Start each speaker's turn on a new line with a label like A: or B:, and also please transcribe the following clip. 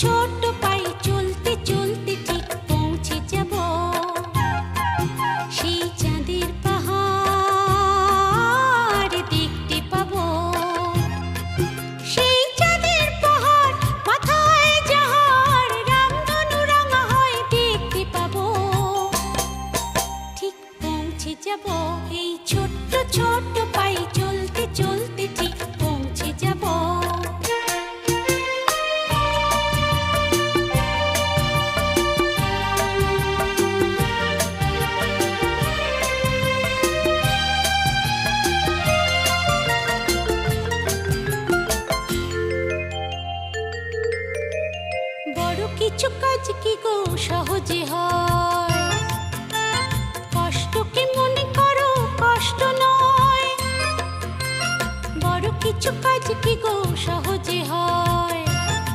A: ছোট্ট পাই চলতে চলতে ঠিক পৌঁছে যাব সেই চাঁদের পাহাড় দেখতে পাবো। সেই চাঁদের পাহাড় মাথায় যাহার রামধনু রাঙা হয় দেখতে পাবো। ঠিক পৌঁছে যাব এই ছোট্ট ছোট্ট পাই চলতে চলতে ঠিক পৌঁছে যাব। বড় কিছু কাজ কি গো সহজে হয়, কষ্টকে মনে করো কষ্ট নয়। বড় কিছু কাজ কি গো সহজে হয়,